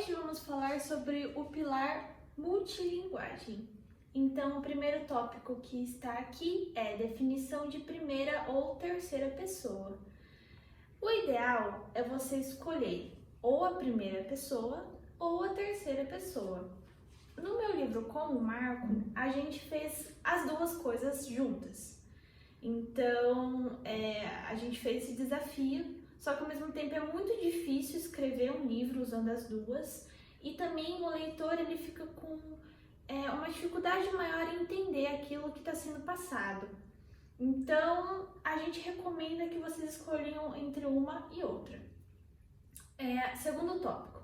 Hoje vamos falar sobre o pilar multilinguagem. Então, o primeiro tópico que está aqui é definição de primeira ou terceira pessoa. O ideal é você escolher ou a primeira pessoa ou a terceira pessoa. No meu livro com o Marco, a gente fez as duas coisas juntas. Então, a gente fez esse desafio, só que ao mesmo tempo é muito difícil escrever um livro usando as duas, e também o leitor ele fica com uma dificuldade maior em entender aquilo que está sendo passado. Então, a gente recomenda que vocês escolham entre uma e outra. Segundo tópico,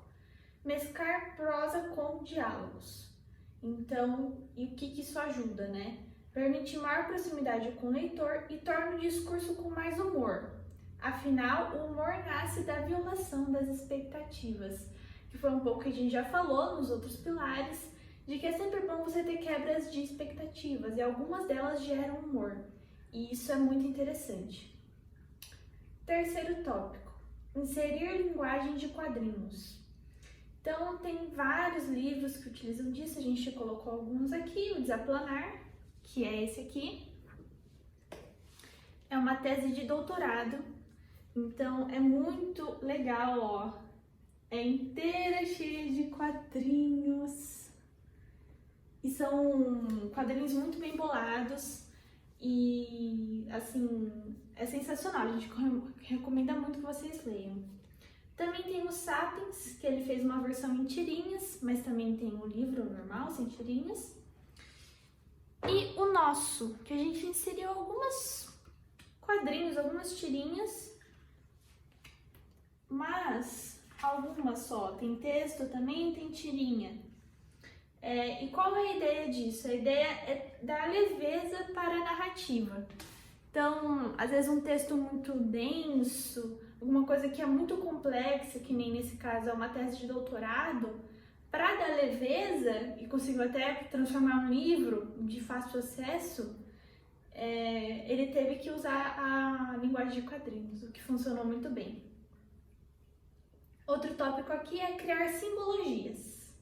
mesclar prosa com diálogos. Então, e o que isso ajuda, né? Permite maior proximidade com o leitor e torna o discurso com mais humor. Afinal, o humor nasce da violação das expectativas, que foi um pouco que a gente já falou nos outros pilares, de que é sempre bom você ter quebras de expectativas, e algumas delas geram humor, e isso é muito interessante. Terceiro tópico, inserir linguagem de quadrinhos. Então, tem vários livros que utilizam disso, a gente colocou alguns aqui, o Desaplanar, que é esse aqui, é uma tese de doutorado, então é muito legal, ó, é inteira cheia de quadrinhos, e são quadrinhos muito bem bolados, e assim, é sensacional, a gente recomenda muito que vocês leiam. Também tem o Sapiens, que ele fez uma versão em tirinhas, mas também tem o livro normal, sem tirinhas. E o nosso, que a gente inseriu alguns quadrinhos, algumas tirinhas, mas algumas só. Tem texto também, tem tirinha. E qual é a ideia disso? A ideia é dar leveza para a narrativa. Então, às vezes um texto muito denso, alguma coisa que é muito complexa, que nem nesse caso é uma tese de doutorado, para dar leveza e conseguiu até transformar um livro de fácil acesso, ele teve que usar a linguagem de quadrinhos, o que funcionou muito bem. Outro tópico aqui é criar simbologias.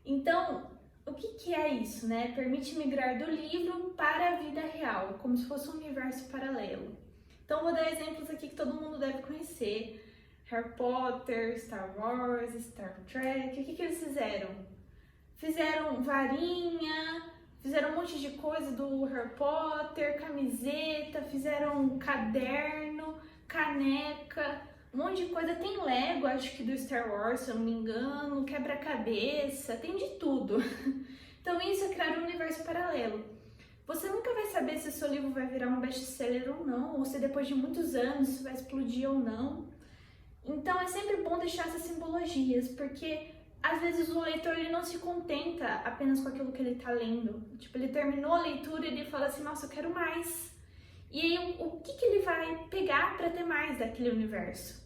Então, o que é isso, né? Permite migrar do livro para a vida real, como se fosse um universo paralelo. Então, vou dar exemplos aqui que todo mundo deve conhecer. Harry Potter, Star Wars, Star Trek. O que eles fizeram? Fizeram varinha, fizeram um monte de coisa do Harry Potter, camiseta, fizeram caderno, caneca, um monte de coisa. Tem Lego, acho que do Star Wars, se eu não me engano, quebra-cabeça, tem de tudo. Então isso é criar um universo paralelo. Você nunca vai saber se o seu livro vai virar um best-seller ou não, ou se depois de muitos anos vai explodir ou não. Então é sempre bom deixar essas simbologias, porque às vezes o leitor ele não se contenta apenas com aquilo que ele está lendo. Tipo, ele terminou a leitura e ele fala assim, nossa, eu quero mais. E aí o que ele vai pegar para ter mais daquele universo?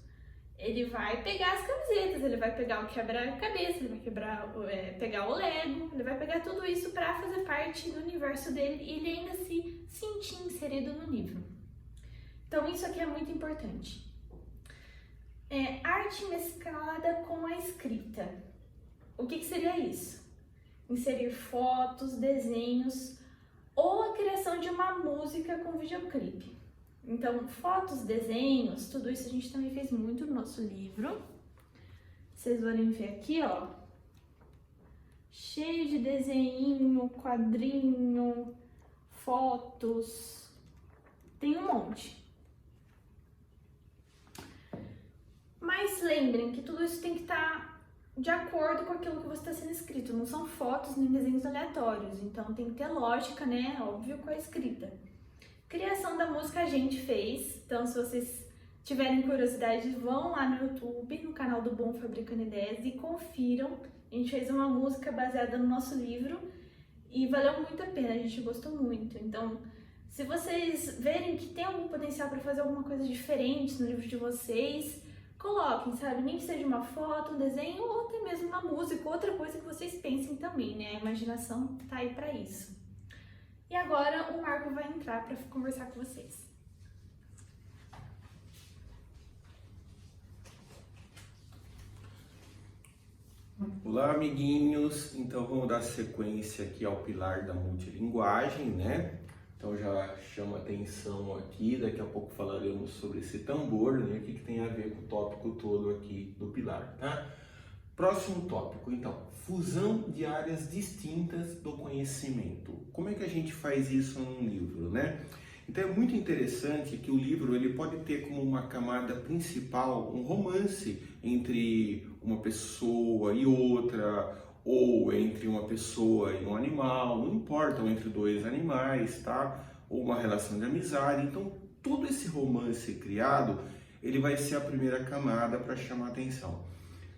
Ele vai pegar as camisetas, ele vai pegar o quebra-cabeça, ele vai pegar o Lego, ele vai pegar tudo isso para fazer parte do universo dele e ele ainda se sentir inserido no livro. Então isso aqui é muito importante. Arte mesclada com a escrita. O que seria isso? Inserir fotos, desenhos ou a criação de uma música com videoclipe. Então, fotos, desenhos, tudo isso a gente também fez muito no nosso livro. Vocês vão ver aqui, ó, cheio de desenho, quadrinho, fotos, tem um monte. Mas lembrem que tudo isso tem que estar de acordo com aquilo que você está sendo escrito, não são fotos nem desenhos aleatórios, então tem que ter lógica, né? Óbvio, com a escrita. Criação da música a gente fez, então se vocês tiverem curiosidade, vão lá no YouTube, no canal do Bom Fabricando Ideias e confiram. A gente fez uma música baseada no nosso livro e valeu muito a pena, a gente gostou muito. Então, se vocês verem que tem algum potencial para fazer alguma coisa diferente no livro de vocês, coloquem, sabe? Nem que seja uma foto, um desenho ou até mesmo uma música, outra coisa que vocês pensem também, né? A imaginação tá aí para isso. E agora o Marco vai entrar para conversar com vocês. Olá, amiguinhos! Então vamos dar sequência aqui ao pilar da multilinguagem, né? Então já chama atenção aqui, daqui a pouco falaremos sobre esse tambor, né? O que tem a ver com o tópico todo aqui do pilar, tá? Próximo tópico, então, fusão de áreas distintas do conhecimento. Como é que a gente faz isso num livro, né? Então é muito interessante que o livro ele pode ter como uma camada principal um romance entre uma pessoa e outra, ou entre uma pessoa e um animal, não importa, ou entre dois animais, tá? Ou uma relação de amizade. Então todo esse romance criado, ele vai ser a primeira camada para chamar a atenção.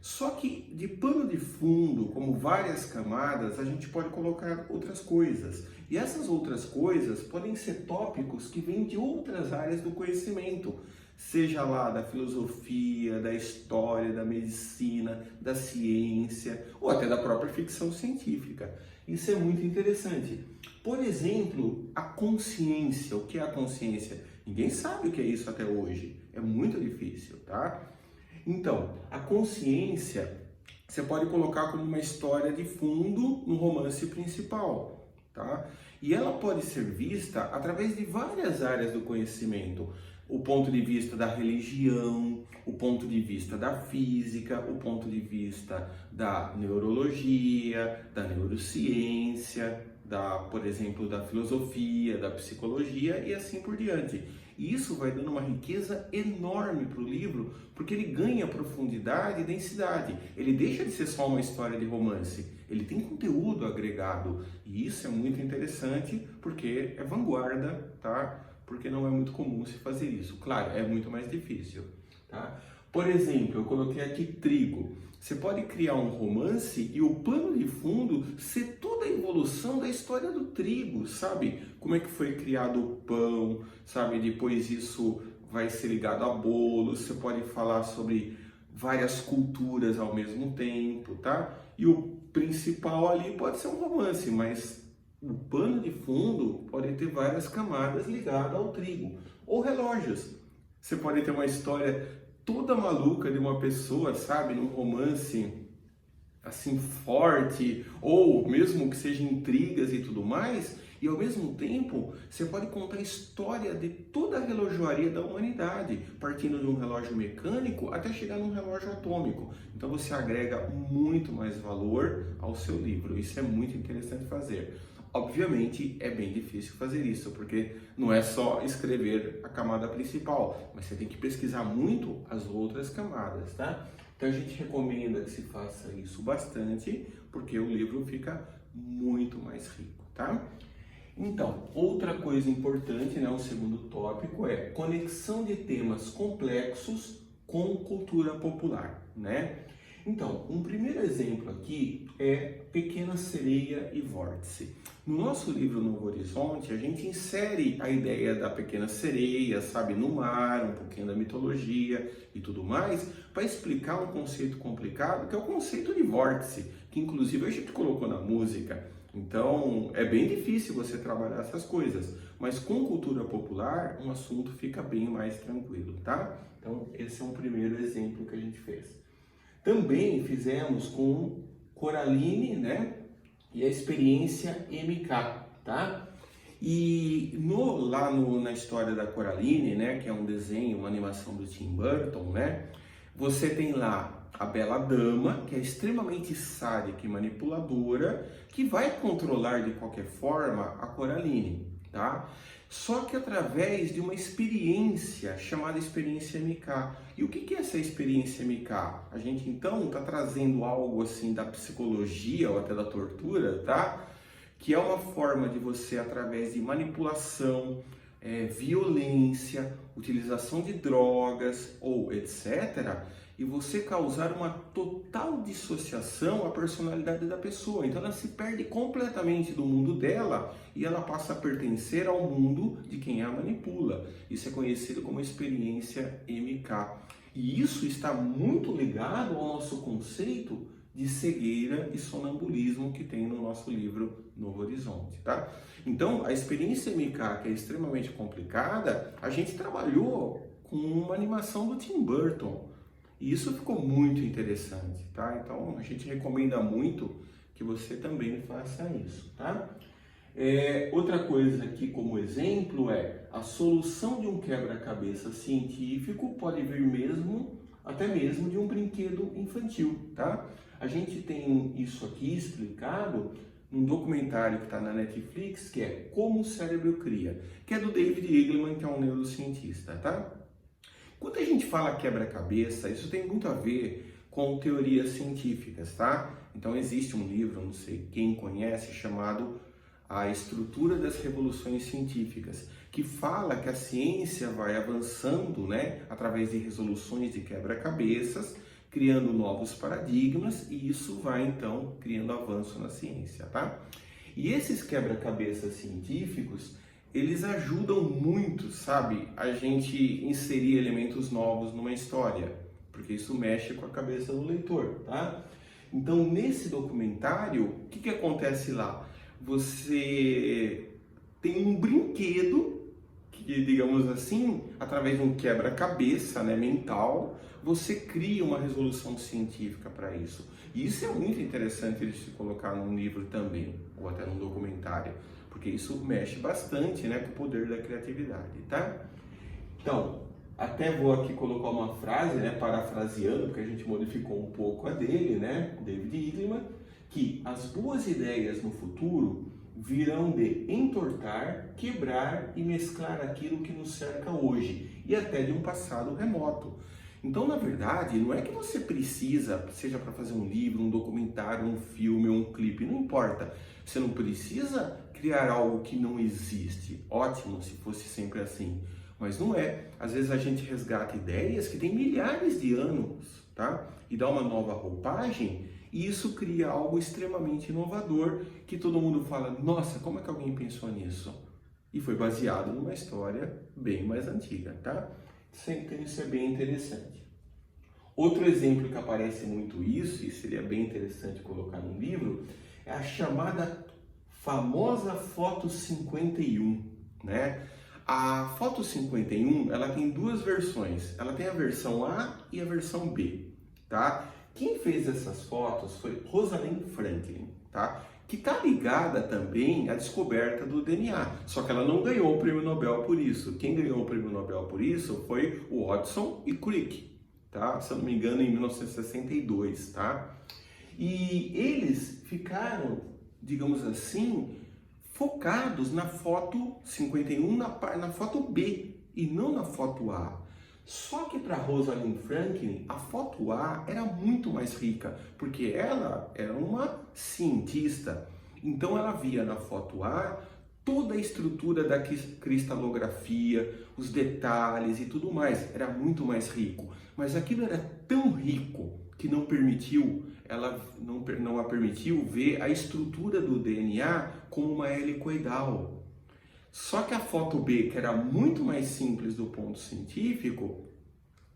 Só que de pano de fundo, como várias camadas, a gente pode colocar outras coisas. E essas outras coisas podem ser tópicos que vêm de outras áreas do conhecimento, seja lá da filosofia, da história, da medicina, da ciência ou até da própria ficção científica. Isso é muito interessante. Por exemplo, a consciência. O que é a consciência? Ninguém sabe o que é isso até hoje. É muito difícil, tá? Então, a consciência você pode colocar como uma história de fundo no romance principal, tá? E ela pode ser vista através de várias áreas do conhecimento. O ponto de vista da religião, o ponto de vista da física, o ponto de vista da neurologia, da neurociência, por exemplo, da filosofia, da psicologia e assim por diante. E isso vai dando uma riqueza enorme para o livro, porque ele ganha profundidade e densidade. Ele deixa de ser só uma história de romance, ele tem conteúdo agregado. E isso é muito interessante, porque é vanguarda, tá? Porque não é muito comum se fazer isso. Claro, é muito mais difícil, tá? Por exemplo, eu coloquei aqui trigo. Você pode criar um romance e o pano de fundo ser toda a evolução da história do trigo, sabe? Como é que foi criado o pão, sabe? Depois isso vai ser ligado a bolo. Você pode falar sobre várias culturas ao mesmo tempo, tá? E o principal ali pode ser um romance, mas o pano de fundo pode ter várias camadas ligadas ao trigo. Ou relógios. Você pode ter uma história toda maluca de uma pessoa, sabe, num romance assim forte, ou mesmo que seja intrigas e tudo mais, e ao mesmo tempo você pode contar a história de toda a relojoaria da humanidade, partindo de um relógio mecânico até chegar num relógio atômico. Então você agrega muito mais valor ao seu livro. Isso é muito interessante fazer. Obviamente é bem difícil fazer isso, porque não é só escrever a camada principal, mas você tem que pesquisar muito as outras camadas, tá? Então a gente recomenda que se faça isso bastante, porque o livro fica muito mais rico, tá? Então, outra coisa importante, né, o segundo tópico é conexão de temas complexos com cultura popular, né? Então, um primeiro exemplo aqui é Pequena Sereia e Vórtice. No nosso livro Novo Horizonte, a gente insere a ideia da pequena sereia, sabe, no mar, um pouquinho da mitologia e tudo mais, para explicar um conceito complicado, que é o conceito de vórtice, que inclusive a gente colocou na música. Então, é bem difícil você trabalhar essas coisas, mas com cultura popular, um assunto fica bem mais tranquilo, tá? Então, esse é um primeiro exemplo que a gente fez. Também fizemos com Coraline, né? E a experiência MK, tá? E na história da Coraline, né? Que é um desenho, uma animação do Tim Burton, né? Você tem lá a bela dama, que é extremamente sádica e manipuladora, que vai controlar de qualquer forma a Coraline, tá? Só que através de uma experiência chamada experiência MK. E o que é essa experiência MK? A gente então está trazendo algo assim da psicologia ou até da tortura, tá? Que é uma forma de você, através de manipulação, violência, utilização de drogas ou etc., e você causar uma total dissociação à personalidade da pessoa. Então ela se perde completamente do mundo dela e ela passa a pertencer ao mundo de quem a manipula. Isso é conhecido como experiência MK. E isso está muito ligado ao nosso conceito de cegueira e sonambulismo que tem no nosso livro Novo Horizonte, tá? Então, a experiência MK, que é extremamente complicada, a gente trabalhou com uma animação do Tim Burton. E isso ficou muito interessante, tá? Então a gente recomenda muito que você também faça isso, tá? Outra coisa aqui como exemplo é a solução de um quebra-cabeça científico pode vir até mesmo de um brinquedo infantil, tá? A gente tem isso aqui explicado num documentário que está na Netflix, que é Como o Cérebro Cria, que é do David Eagleman, que é um neurocientista, tá? Quando a gente fala quebra-cabeça, isso tem muito a ver com teorias científicas, tá? Então existe um livro, não sei quem conhece, chamado A Estrutura das Revoluções Científicas, que fala que a ciência vai avançando, né, através de resoluções de quebra-cabeças, criando novos paradigmas, e isso vai então criando avanço na ciência, tá? E esses quebra-cabeças científicos, eles ajudam muito, sabe, a gente inserir elementos novos numa história, porque isso mexe com a cabeça do leitor, tá? Então, nesse documentário, o que acontece lá? Você tem um brinquedo que, digamos assim, através de um quebra-cabeça, né, mental, você cria uma resolução científica para isso. E isso é muito interessante de se colocar num livro também, ou até num documentário, porque isso mexe bastante, né, com o poder da criatividade, tá? Então, até vou aqui colocar uma frase, né, parafraseando, porque a gente modificou um pouco a dele, né, David Eagleman, que as boas ideias no futuro virão de entortar, quebrar e mesclar aquilo que nos cerca hoje e até de um passado remoto. Então, na verdade, não é que você precisa, seja para fazer um livro, um documentário, um filme ou um clipe, não importa. Você não precisa criar algo que não existe. Ótimo se fosse sempre assim, mas não é. Às vezes a gente resgata ideias que têm milhares de anos, tá? E dá uma nova roupagem e isso cria algo extremamente inovador que todo mundo fala, nossa, como é que alguém pensou nisso? E foi baseado numa história bem mais antiga, tá? Então isso é bem interessante. Outro exemplo que aparece muito isso, e seria bem interessante colocar no livro, é a chamada famosa foto 51, né? A foto 51, ela tem duas versões. Ela tem a versão A e a versão B, tá? Quem fez essas fotos foi Rosalind Franklin, tá? Que está ligada também à descoberta do DNA. Só que ela não ganhou o prêmio Nobel por isso. Quem ganhou o prêmio Nobel por isso foi o Watson e Crick, tá? Se eu não me engano, em 1962, tá? E eles ficaram, digamos assim, focados na foto 51, na foto B, e não na foto A. Só que para Rosalind Franklin, a foto A era muito mais rica, porque ela era uma cientista. Então ela via na foto A toda a estrutura da cristalografia, os detalhes e tudo mais. Era muito mais rico. Mas aquilo era tão rico que não a permitiu ver a estrutura do DNA como uma helicoidal. Só que a foto B, que era muito mais simples do ponto científico,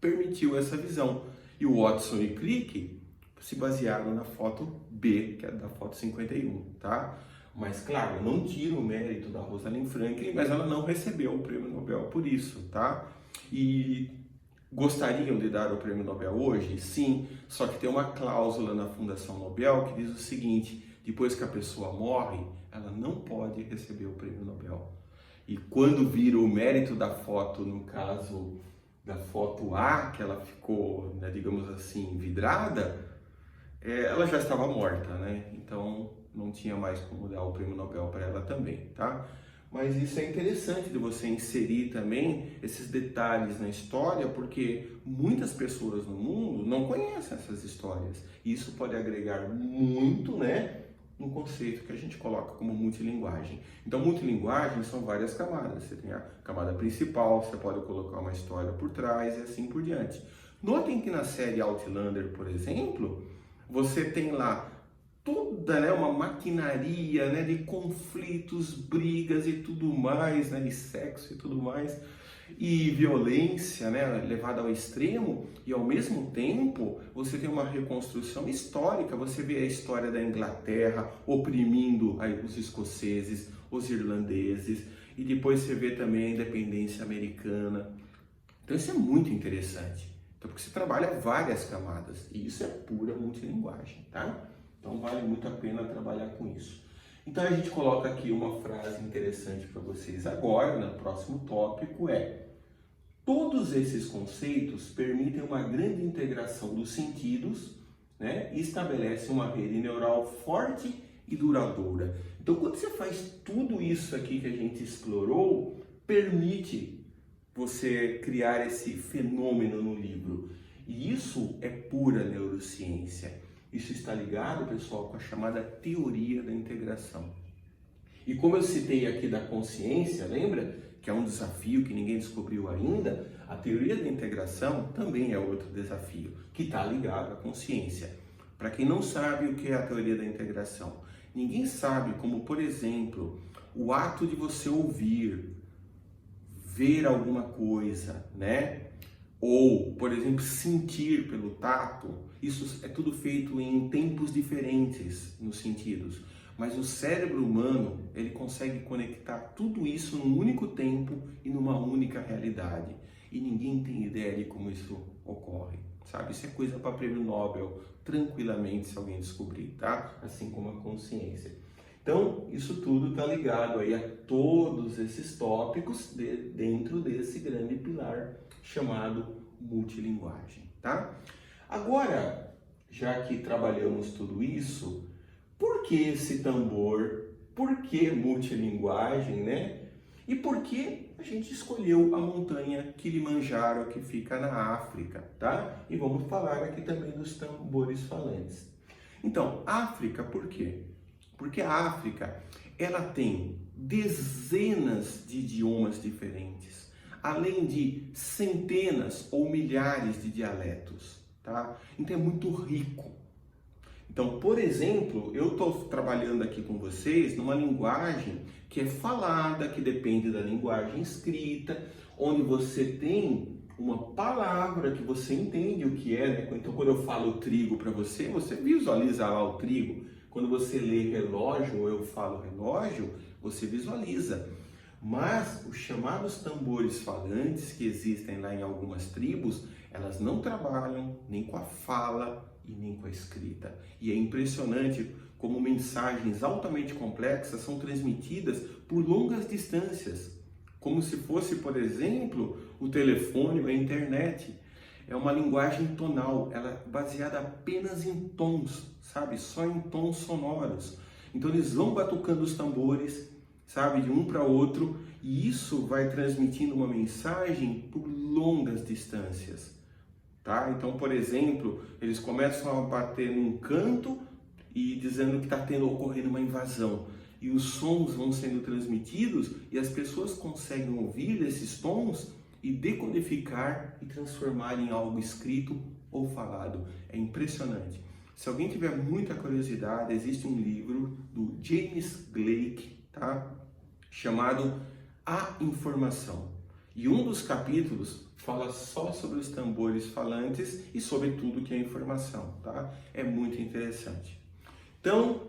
permitiu essa visão. E o Watson e Crick se basearam na foto B, que é da foto 51, tá? Mas, claro, eu não tiro o mérito da Rosalind Franklin, mas ela não recebeu o prêmio Nobel por isso, tá? E gostariam de dar o prêmio Nobel hoje? Sim, só que tem uma cláusula na Fundação Nobel que diz o seguinte, depois que a pessoa morre, ela não pode receber o prêmio Nobel. E quando vira o mérito da foto, no caso da foto A, que ela ficou, né, digamos assim, vidrada, ela já estava morta, né? Então não tinha mais como dar o prêmio Nobel para ela também, tá? Mas isso é interessante de você inserir também esses detalhes na história, porque muitas pessoas no mundo não conhecem essas histórias. E isso pode agregar muito, né, no conceito que a gente coloca como multilinguagem. Então, multilinguagem são várias camadas. Você tem a camada principal, você pode colocar uma história por trás e assim por diante. Notem que na série Outlander, por exemplo, você tem lá toda, né, uma maquinaria, né, de conflitos, brigas e tudo mais, né, de sexo e tudo mais, e violência, né, levada ao extremo, e ao mesmo tempo você tem uma reconstrução histórica. Você vê a história da Inglaterra oprimindo os escoceses, os irlandeses, e depois você vê também a independência americana. Então isso é muito interessante. Então, porque você trabalha várias camadas, e isso é pura multilinguagem, tá? Então, vale muito a pena trabalhar com isso. Então, a gente coloca aqui uma frase interessante para vocês agora, no próximo tópico, todos esses conceitos permitem uma grande integração dos sentidos, né, e estabelecem uma rede neural forte e duradoura. Então, quando você faz tudo isso aqui que a gente explorou, permite você criar esse fenômeno no livro. E isso é pura neurociência. Isso está ligado, pessoal, com a chamada teoria da integração. E como eu citei aqui da consciência, lembra? Que é um desafio que ninguém descobriu ainda, a teoria da integração também é outro desafio, que está ligado à consciência. Para quem não sabe o que é a teoria da integração, ninguém sabe como, por exemplo, o ato de você ouvir, ver alguma coisa, né? Ou, por exemplo, sentir pelo tato, isso é tudo feito em tempos diferentes nos sentidos. Mas o cérebro humano, ele consegue conectar tudo isso num único tempo e numa única realidade. E ninguém tem ideia de como isso ocorre, sabe? Isso é coisa para prêmio Nobel, tranquilamente, se alguém descobrir, tá? Assim como a consciência. Então, isso tudo está ligado aí a todos esses tópicos dentro desse grande pilar chamado multilinguagem, tá? Agora, já que trabalhamos tudo isso, por que esse tambor? Por que multilinguagem, né? E por que a gente escolheu a montanha Kilimanjaro, que fica na África, tá? E vamos falar aqui também dos tambores falantes. Então, África, por quê? Porque a África, ela tem dezenas de idiomas diferentes, além de centenas ou milhares de dialetos, tá? Então é muito rico. Então, por exemplo, eu estou trabalhando aqui com vocês numa linguagem que é falada, que depende da linguagem escrita, onde você tem uma palavra que você entende o que é, né? Então, quando eu falo trigo para você, você visualiza lá o trigo. Quando você lê relógio, ou eu falo relógio, você visualiza. Mas os chamados tambores falantes que existem lá em algumas tribos, elas não trabalham nem com a fala e nem com a escrita. E é impressionante como mensagens altamente complexas são transmitidas por longas distâncias, como se fosse, por exemplo, o telefone ou a internet. É uma linguagem tonal, ela é baseada apenas em tons, sabe? Só em tons sonoros. Então eles vão batucando os tambores, sabe? De um para outro, e isso vai transmitindo uma mensagem por longas distâncias, tá? Então, por exemplo, eles começam a bater num canto e dizendo que está ocorrendo uma invasão. E os sons vão sendo transmitidos e as pessoas conseguem ouvir esses tons e decodificar e transformar em algo escrito ou falado. É impressionante. Se alguém tiver muita curiosidade, existe um livro do James Blake, tá? Chamado A Informação. E um dos capítulos fala só sobre os tambores falantes e sobre tudo que é informação, tá? É muito interessante. Então,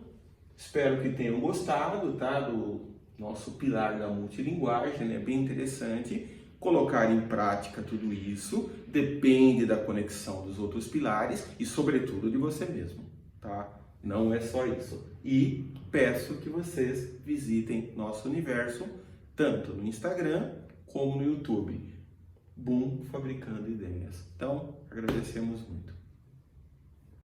espero que tenham gostado, tá? Do nosso pilar da multilinguagem, né? Bem interessante. Colocar em prática tudo isso depende da conexão dos outros pilares e, sobretudo, de você mesmo, tá? Não é só isso. E peço que vocês visitem nosso universo, tanto no Instagram como no YouTube. Boom Fabricando Ideias. Então, agradecemos muito.